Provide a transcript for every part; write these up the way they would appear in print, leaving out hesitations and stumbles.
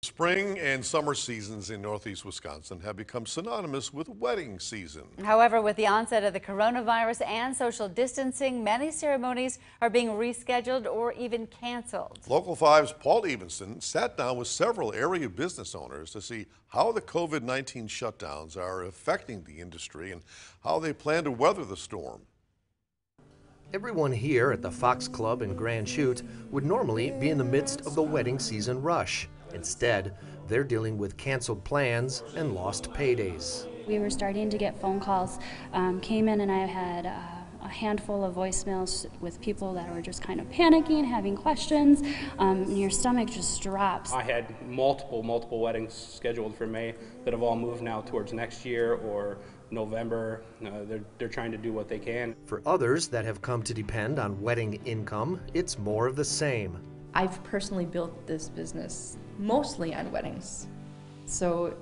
Spring and summer seasons in northeast Wisconsin have become synonymous with wedding season. However, with the onset of the coronavirus and social distancing, many ceremonies are being rescheduled or even canceled. Local 5's Paul Evenson sat down with several area business owners to see how the COVID-19 shutdowns are affecting the industry and how they plan to weather the storm. Everyone here at the Fox Club in Grand Chute would normally be in the midst of the wedding season rush. Instead, they're dealing with canceled plans and lost paydays. We were starting to get phone calls, came in and I had a handful of voicemails with people that were just kind of panicking, having questions, and your stomach just drops. I had multiple weddings scheduled for May that have all moved now towards next year or November. They're trying to do what they can. For others that have come to depend on wedding income, it's more of the same. I've personally built this business mostly on weddings, so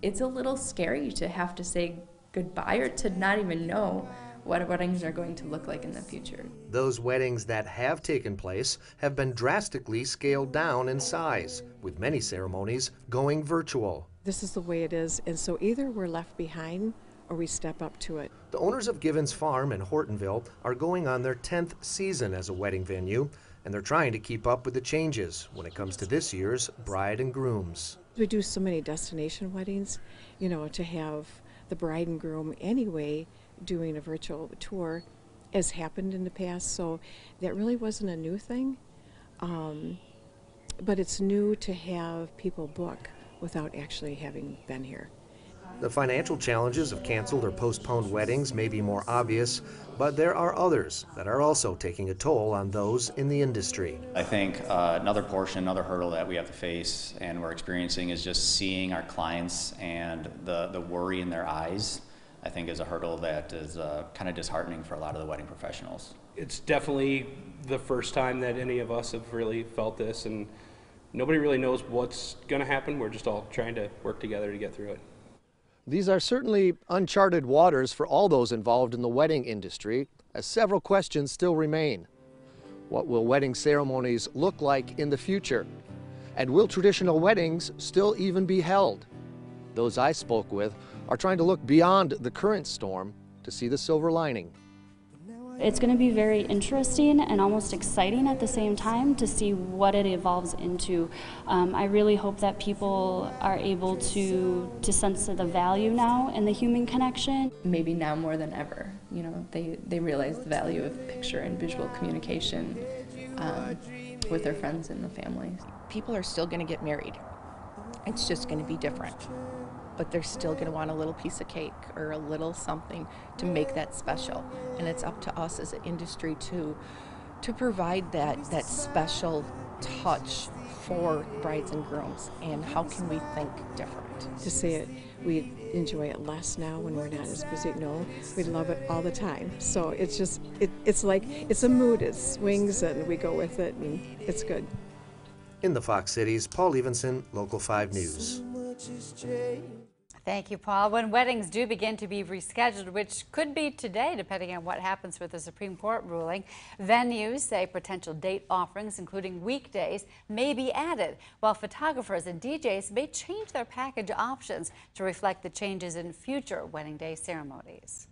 it's a little scary to have to say goodbye or to not even know what weddings are going to look like in the future. Those weddings that have taken place have been drastically scaled down in size, with many ceremonies going virtual. This is the way it is, and so either we're left behind or we step up to it. The owners of Givens Farm in Hortonville are going on their 10th season as a wedding venue, and they're trying to keep up with the changes when it comes to this year's bride and grooms. We do so many destination weddings, to have the bride and groom anyway doing a virtual tour as happened in the past, so that really wasn't a new thing, but it's new to have people book without actually having been here. The financial challenges of canceled or postponed weddings may be more obvious, but there are others that are also taking a toll on those in the industry. I think another hurdle that we have to face and we're experiencing is just seeing our clients and the worry in their eyes. I think is a hurdle that is kind of disheartening for a lot of the wedding professionals. It's definitely the first time that any of us have really felt this, and nobody really knows what's going to happen. We're just all trying to work together to get through it. These are certainly uncharted waters for all those involved in the wedding industry, as several questions still remain. What will wedding ceremonies look like in the future? And will traditional weddings still even be held? Those I spoke with are trying to look beyond the current storm to see the silver lining. It's going to be very interesting and almost exciting at the same time to see what it evolves into. I really hope that people are able to sense the value now in the human connection. Maybe now more than ever, they realize the value of picture and visual communication with their friends and the family. People are still going to get married. It's just going to be different. But they're still going to want a little piece of cake or a little something to make that special. And it's up to us as an industry to provide that special touch for brides and grooms. And how can we think different? To say it, we enjoy it less now when we're not as busy. No, we love it all the time. So it's just, it's like, it's a mood, it swings and we go with it and it's good. In the Fox Cities, Paul Evenson, Local 5 News. Thank you, Paul. When weddings do begin to be rescheduled, which could be today, depending on what happens with the Supreme Court ruling, venues say potential date offerings, including weekdays, may be added, while photographers and DJs may change their package options to reflect the changes in future wedding day ceremonies.